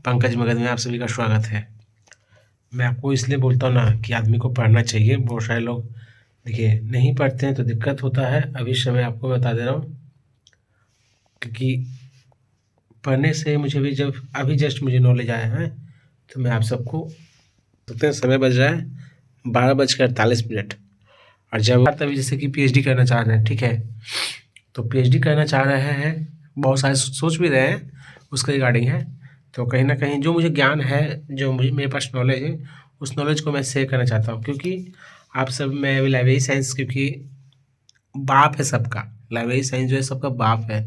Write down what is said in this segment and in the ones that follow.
पंकज मगध में आप सभी का स्वागत है। मैं आपको इसलिए बोलता हूँ ना कि आदमी को पढ़ना चाहिए। बहुत सारे लोग देखिए नहीं पढ़ते हैं तो दिक्कत होता है। अभी समय आपको बता दे रहा हूँ, क्योंकि पढ़ने से मुझे भी जब अभी जस्ट मुझे नॉलेज आया है, तो मैं आप सबको सकते हैं। समय बज रहा है 12:48। और जब तभी जैसे कि पीएचडी करना चाह रहे हैं, ठीक है, तो पीएचडी करना चाह रहे हैं, बहुत सारे सोच भी रहे हैं उसके रिगार्डिंग है। तो कहीं ना कहीं जो मुझे ज्ञान है, जो मुझे मेरे पास नॉलेज है, उस नॉलेज को मैं शेयर करना चाहता हूँ। क्योंकि आप सब, मैं अभी लाइब्रेरी साइंस, क्योंकि बाप है सबका, लाइब्रेरी साइंस जो है सबका बाप है।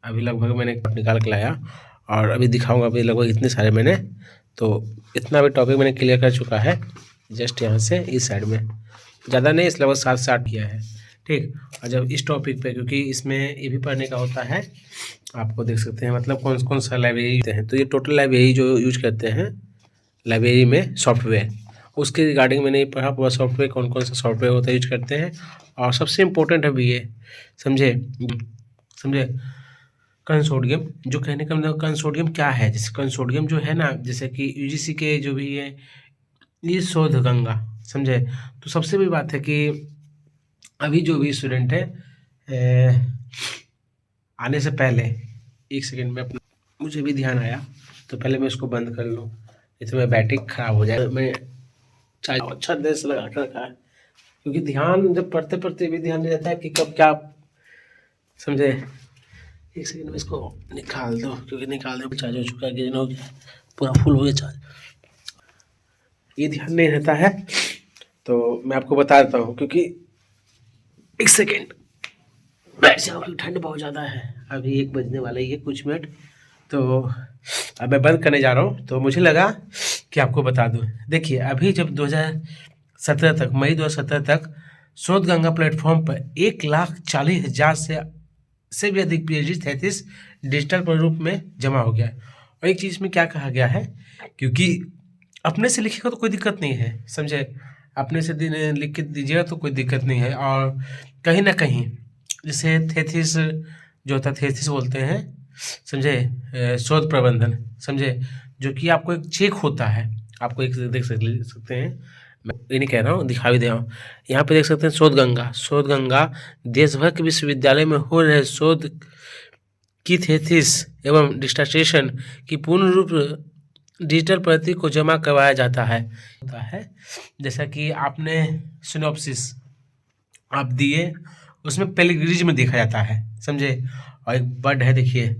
अभी लगभग मैंने निकाल के लाया और अभी दिखाऊंगा। अभी लगभग इतने सारे मैंने, तो इतना भी टॉपिक मैंने क्लियर कर चुका है जस्ट यहाँ से इस साइड में। ज़्यादा नहीं, इस लगभग 7 से 8 किया है, ठीक। और जब इस टॉपिक पे, क्योंकि इसमें ये भी पढ़ने का होता है, आपको देख सकते हैं मतलब कौन कौन सा लाइब्रेरी होते हैं। तो ये टोटल लाइब्रेरी जो यूज करते हैं लाइब्रेरी में सॉफ्टवेयर, उसके रिगार्डिंग मैंने पढ़ा पूरा सॉफ्टवेयर, कौन कौन सा सॉफ्टवेयर होता है यूज करते हैं। और सबसे इम्पोर्टेंट है भी ये, समझे समझे कंसोर्टियम। जो कहने का मतलब कंसोर्टियम क्या है, जैसे कंसोर्टियम जो है ना, जैसे कि यूजीसी के जो भी है, ये शोध गंगा, समझे। तो सबसे बड़ी बात है कि अभी जो भी स्टूडेंट है, आने से पहले एक सेकेंड में अपना, मुझे भी ध्यान आया, तो पहले मैं इसको बंद कर लूँ, नहीं तो मेरा बैटरी खराब हो जाए। मैं चाहे अच्छा देर से लगा कर रखा है, क्योंकि ध्यान जब पढ़ते पढ़ते भी ध्यान नहीं रहता है कि कब क्या, समझे। एक सेकेंड में इसको निकाल दो, क्योंकि निकाल दो चार्ज हो चुका है, गिरना हो गया, पूरा फुल हो गया चार्ज, ये ध्यान नहीं रहता है। तो मैं आपको बता देता हूँ, क्योंकि एक सेकेंड बैठ जाओ, क्योंकि ठंड बहुत ज़्यादा है। अभी 1 बजने वाला ही है, कुछ मिनट। तो अब मैं बंद करने जा रहा हूँ, तो मुझे लगा कि आपको बता दूँ। देखिए अभी जब 2017 तक, मई 2017 तक शोध गंगा प्लेटफॉर्म पर 1,40,000 से भी अधिक पीएचडी थीसिस डिजिटल रूप में जमा हो गया है। और एक चीज़ में क्या कहा गया है, क्योंकि अपने से लिखेगा तो कोई दिक्कत नहीं है, समझे। अपने से लिख के दीजिएगा तो कोई दिक्कत नहीं है। और कहीं ना कहीं जैसे थेसिस जो होता है, थेसिस बोलते हैं, समझे, शोध प्रबंधन, समझे, जो कि आपको एक चेक होता है। आपको एक देख सकते हैं, मैं ये नहीं कह रहा हूँ, दिखा भी दे रहा हूँ। यहाँ पे देख सकते हैं शोध गंगा। शोध गंगा देश भर के विश्वविद्यालय में हो रहे शोध की थेसिस एवं डिसर्टेशन की पूर्ण रूप डिजिटल प्रति को जमा करवाया जाता है। जैसा कि आपने सिनॉप्सिस आप दिए, उसमें प्लेगरिज्म देखा जाता है, समझे। और एक वर्ड है, देखिए,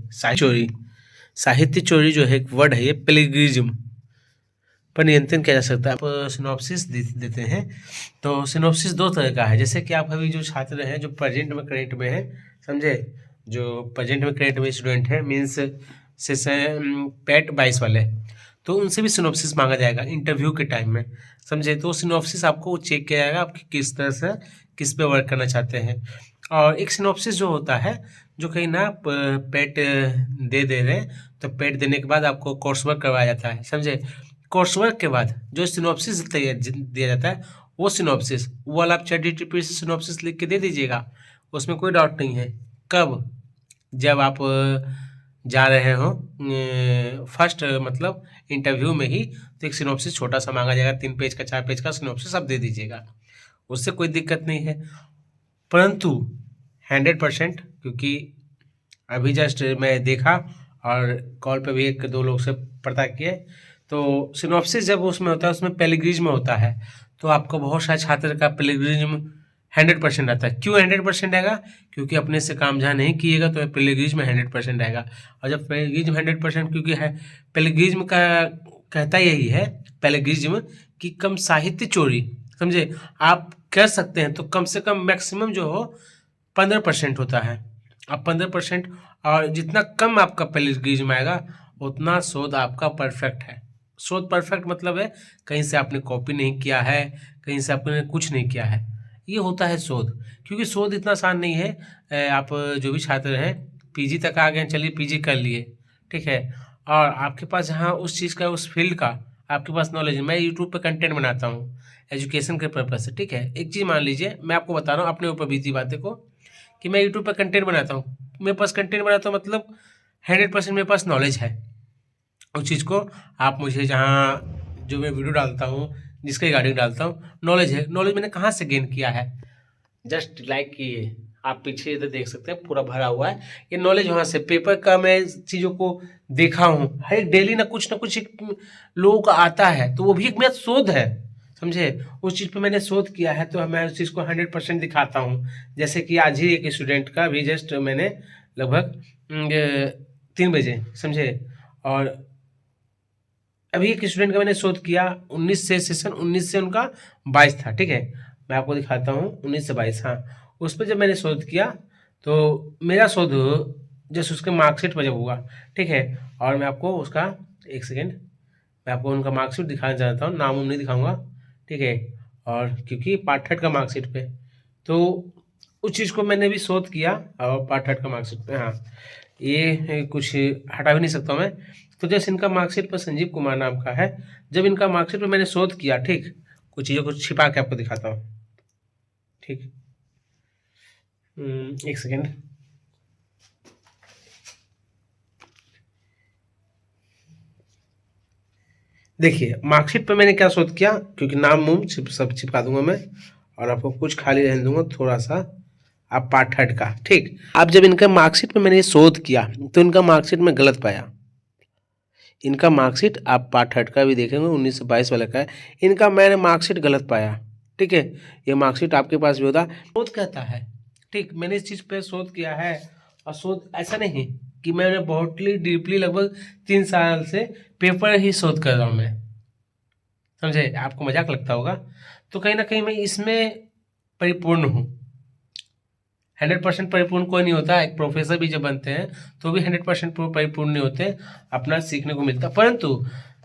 साहित्य चोरी जो है एक वर्ड है, ये प्लेगरिज्म पर नियंत्रण किया जा सकता है। आप सिनॉप्सिस देते हैं, तो सिनॉप्सिस 2 तरह का है। जैसे कि आप अभी जो छात्र हैं, जो प्रेजेंट में करेंट में है, समझे, जो प्रेजेंट में करेंट में स्टूडेंट है, मीन्स सेशन पैट 22 वाले, तो उनसे भी सिनॉप्सिस मांगा जाएगा इंटरव्यू के टाइम में, समझे। तो सिनॉप्सिस आपको चेक किया जाएगा, आप किस तरह से किस पे वर्क करना चाहते हैं। और एक सिनॉप्सिस जो होता है, जो कहीं ना पेट दे रहे हैं, तो पेट देने के बाद आपको कोर्स वर्क करवाया जाता है, समझे। कोर्स वर्क के बाद जो सिनॉप्सिस दिया जाता है, वो सिनॉप्सिस वो वाला आप ChatGPT से सिनॉप्सिस लिख के दे दीजिएगा, उसमें कोई डाउट नहीं है। कब? जब आप जा रहे हो फर्स्ट मतलब इंटरव्यू में ही, तो एक सिनॉप्सिस छोटा सा मांगा जाएगा, 3 पेज का 4 पेज का सिनॉप्सिस आप दे दीजिएगा, उससे कोई दिक्कत नहीं है। परंतु 100%, क्योंकि अभी जस्ट मैं देखा और कॉल पे भी 1-2 लोग से पता किए, तो सिनॉप्सिस जब उसमें होता है, उसमें प्लेगरिज्म होता है, तो आपको बहुत सारे छात्र का प्लेगरिज्म 100% आता है। क्यों 100% आएगा? क्योंकि अपने से काम जहाँ नहीं किएगा तो प्लेगरिज्म 100% आएगा। और जब प्लेगरिज्म 100%, क्योंकि है प्लेगरिज्म का कहता यही है, प्लेगरिज्म की कम साहित्य चोरी, समझे, आप कर सकते हैं, तो कम से कम मैक्सिमम जो हो 15% होता है। अब 15%, और जितना कम आपका प्लेगरिज्म आएगा उतना शोध आपका परफेक्ट है। शोध परफेक्ट मतलब है कहीं से आपने कॉपी नहीं किया है, कहीं से आपने कुछ नहीं किया है, ये होता है शोध। क्योंकि शोध इतना आसान नहीं है। आप जो भी छात्र हैं पीजी तक आ गए, चलिए पीजी कर लिए, ठीक है, और आपके पास जहाँ उस चीज़ का, उस फील्ड का आपके पास नॉलेज है। मैं यूट्यूब पे कंटेंट बनाता हूँ एजुकेशन के पर्पज से, ठीक है। एक चीज़ मान लीजिए, मैं आपको बता रहा हूँ अपने ऊपर बीती बातें को, कि मैं यूट्यूब पर कंटेंट बनाता हूँ, मेरे पास कंटेंट बनाता हूँ मतलब 100% मेरे पास नॉलेज है। उस चीज़ को आप मुझे जहाँ जो मैं वीडियो डालता हूँ, जिसके रिगार्डिंग डालता हूँ, नॉलेज है, नॉलेज मैंने कहाँ से गेन किया है, जस्ट लाइक किए, आप पीछे इधर देख सकते हैं पूरा भरा हुआ है, ये नॉलेज वहाँ से पेपर का मैं चीज़ों को देखा हूँ, हर एक डेली ना कुछ एक लोगों का आता है, तो वो भी एक मेरा शोध है, समझे। उस चीज़ पे मैंने शोध किया है, तो मैं उस चीज़ को 100% दिखाता हूँ। जैसे कि आज ही एक स्टूडेंट का भी जस्ट मैंने लगभग 3 बजे, समझे, और अभी एक स्टूडेंट का मैंने शोध किया 19 से, सेशन 19 से उनका 22 था, ठीक है, मैं आपको दिखाता हूँ 19 से 22, हाँ, उस पर जब मैंने शोध किया तो मेरा शोध जैसे उसके मार्कशीट पर जब हुआ, ठीक है, और मैं आपको उसका, एक सेकेंड, मैं आपको उनका मार्कशीट दिखाना चाहता हूँ, नाम नहीं दिखाऊंगा, ठीक है, और क्योंकि पार्ट थर्ड का मार्कशीट पे, तो उस चीज़ को मैंने भी शोध किया, और पार्ट थर्ड का मार्कशीट पे, हाँ, ये कुछ हटा भी नहीं सकता मैं। तो जैसे इनका मार्कशीट पर संजीव कुमार नाम का है, जब इनका मार्कशीट पर मैंने शोध किया, ठीक, कुछ चीज़ों को छिपा के आपको दिखाता हूँ, ठीक, एक सेकेंड, देखिए मार्कशीट पे मैंने क्या शोध किया, क्योंकि नाम वाम सब छिपा दूंगा मैं, और आपको कुछ खाली रहने दूंगा थोड़ा सा, आप पार्ट थर्ड का, ठीक। अब जब इनका मार्कशीट पे मैंने शोध किया तो इनका मार्कशीट में गलत पाया, इनका मार्कशीट आप पार्ट थर्ड का भी देखेंगे 19 से 22 वाला का है, इनका मैंने मार्कशीट गलत पाया, ठीक है, ये मार्कशीट आपके पास भी होता, शोध कहता है, ठीक, मैंने इस चीज़ पे शोध किया है, और शोध ऐसा नहीं कि मैंने बहुत डीपली लगभग 3 साल से पेपर ही शोध कर रहा हूँ मैं, समझे, आपको मजाक लगता होगा, तो कहीं ना कहीं मैं इसमें परिपूर्ण हूँ। 100% परिपूर्ण कोई नहीं होता, एक प्रोफेसर भी जब बनते हैं तो भी 100% परिपूर्ण नहीं होते, अपना सीखने को मिलता, परंतु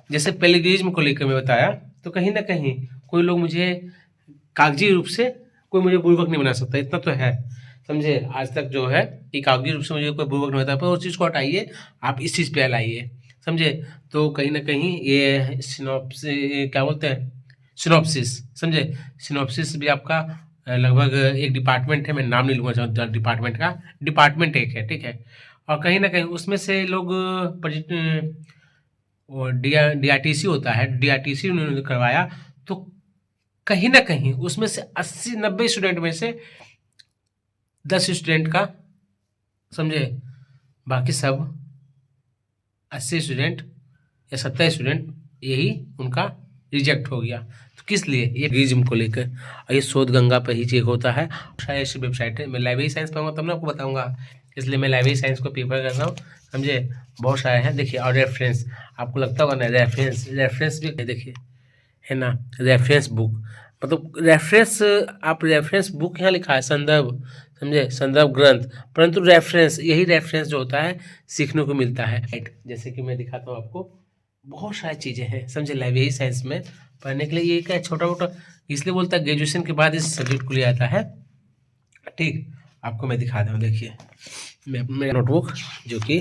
जैसे प्लेगरिज्म को लेकर मैं बताया, तो कहीं ना कहीं कोई लोग मुझे कागजी रूप से कोई मुझे बुर्बक नहीं बना सकता, इतना तो है, समझे, आज तक जो है कि कागजी रूप से मुझे कोई बुर्बक नहीं होता, पर उस चीज़ को हटाइए, आप इस चीज़ पे लाइए, समझे, तो कहीं ना कहीं ये सिनॉप्सिस, क्या बोलते हैं, सिनॉप्सिस, समझे, सिनॉप्सिस भी आपका लगभग एक डिपार्टमेंट है, मैं नाम नहीं लूँगा चाहता डिपार्टमेंट का, डिपार्टमेंट एक है, ठीक है, और कहीं ना कहीं उसमें से लोग वो DRTC होता है, DRTC उन्होंने करवाया, तो कहीं ना कहीं उसमें से 80-90 स्टूडेंट में से 10 स्टूडेंट का, समझे, बाकी सब 80 स्टूडेंट या 70 स्टूडेंट यही उनका रिजेक्ट हो गया, तो किस लिए, ये रिज्म को लेकर, और ये शोध गंगा पर ही चेक होता है, शायद ऐसी वेबसाइट है, मैं लाइब्रेरी साइंस पढ़ूंगा तब ना आपको बताऊंगा, इसलिए मैं लाइब्रेरी साइंस को प्रीफर कर रहा हूँ, समझे, बहुत सारे हैं, देखिए, और रेफरेंस आपको लगता होगा ना, रेफरेंस भी देखिए, है ना, रेफरेंस बुक, मतलब रेफरेंस, आप रेफरेंस बुक यहाँ लिखा है संदर्भ, समझे, संदर्भ ग्रंथ, परंतु रेफरेंस, यही रेफरेंस जो होता है सीखने को मिलता है, राइट, जैसे कि मैं दिखाता हूँ आपको, बहुत सारी चीज़ें हैं, समझे, लाइब्रेरी साइंस में पढ़ने के लिए, ये क्या छोटा मोटा, इसलिए बोलता है ग्रेजुएशन के बाद इस सब्जेक्ट को लिया जाता है, ठीक, आपको मैं दिखा दूँ, देखिए, मैं मेरा नोटबुक जो कि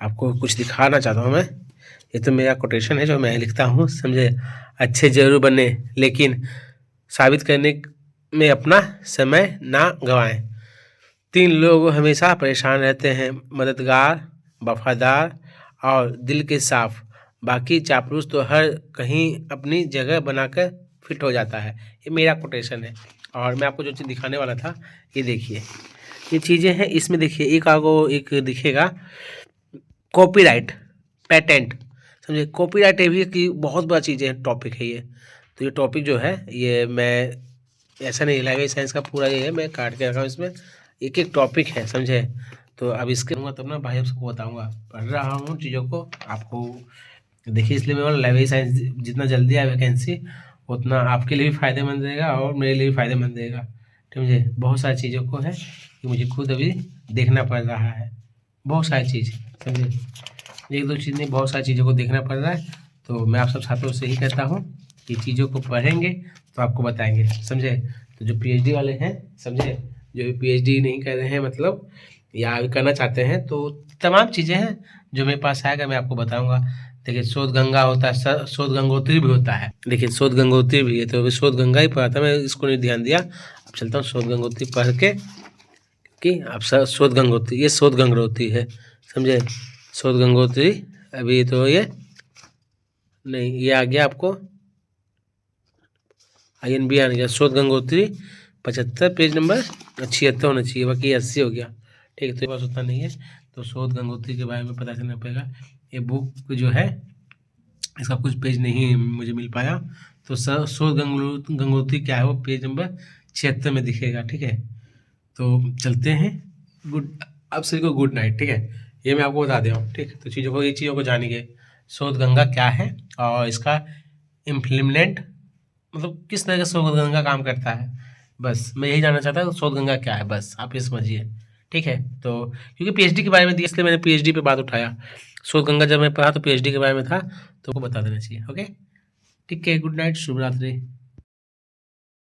आपको कुछ दिखाना चाहता हूँ मैं, ये तो मेरा कोटेशन है जो मैं लिखता हूँ, समझे, अच्छे जरूर बने लेकिन साबित करने में अपना समय ना गंवाएं, 3 लोग हमेशा परेशान रहते हैं, मददगार, वफादार और दिल के साफ, बाकी चापलूस तो हर कहीं अपनी जगह बनाकर फिट हो जाता है, ये मेरा कोटेशन है, और मैं आपको जो चीज़ दिखाने वाला था, ये देखिए, ये चीज़ें हैं, इसमें देखिए एक आगो एक दिखेगा कॉपीराइट, पेटेंट, समझे, कॉपीराइट ये भी कि बहुत बड़ा चीज़ है, टॉपिक है ये, तो ये टॉपिक जो है ये मैं ऐसा नहीं, लाइब्रेरी साइंस का पूरा ये है, मैं काट के रखा हूँ, इसमें एक एक टॉपिक है, समझे, तो अब इसके तब ना भाई सबको बताऊँगा, पढ़ रहा हूँ चीज़ों को आपको, देखिए, इसलिए मैं बोला लाइब्रेरी साइंस जितना जल्दी आए वैकेंसी उतना आपके लिए भी फ़ायदेमंद रहेगा और मेरे लिए भी फ़ायदेमंद रहेगा, ठीक, मुझे बहुत सारी चीज़ों को है कि मुझे खुद अभी देखना पड़ रहा है, बहुत सारी चीज़, समझे, एक दो चीज़ नहीं, बहुत सारी चीज़ों को देखना पड़ रहा है, तो मैं आप सब छात्रों से यही कहता हूँ कि चीज़ों को पढ़ेंगे तो आपको बताएंगे, समझे, तो जो PhD वाले हैं, समझे, जो PhD नहीं कर रहे हैं मतलब, या अभी करना चाहते हैं, तो तमाम चीज़ें हैं जो मेरे पास आएगा मैं आपको बताऊँगा, देखिए, शोध गंगा होता है, शोध गंगोत्री भी होता है, देखिए, शोध गंगोत्री भी है, तो अभी शोध गंगा ही पढ़ा था मैं, इसको नहीं ध्यान दिया, अब चलता हूँ शोध गंगोत्री पढ़ के, कि आप शोध गंगोत्री, ये शोध गंगोत्री है, समझे, शोध गंगोत्री अभी तो ये नहीं, ये आ गया आपको INB आ गया, शोध गंगोत्री 75 पेज नंबर 76 होना चाहिए, बाकी 80 हो गया। ठीक है, तो ये पास उतना नहीं है, तो शोध गंगोत्री के बारे में पता चलना पड़ेगा। ये बुक जो है इसका कुछ पेज नहीं मुझे मिल पाया, तो शोध गंगोत्री क्या है वो पेज नंबर 76 में दिखेगा। ठीक है, तो चलते हैं। आप सभी को गुड नाइट। ठीक है, ये मैं आपको बता दे रहा हूँ। ठीक है, तो ये चीज़ों को जानिए, शोध गंगा क्या है और इसका इम्प्लीमेंट मतलब किस तरह का शोध गंगा काम करता है, बस मैं यही जानना चाहता हूँ शोध गंगा क्या है, बस आप ये समझिए। ठीक है, तो क्योंकि PhD के बारे में दिया इसलिए मैंने PhD पे बात उठाया। शोध गंगा जब मैं पढ़ा तो PhD के बारे में था, तो वो बता देना चाहिए। ओके, ठीक है, गुड नाइट, शुभ रात्रि।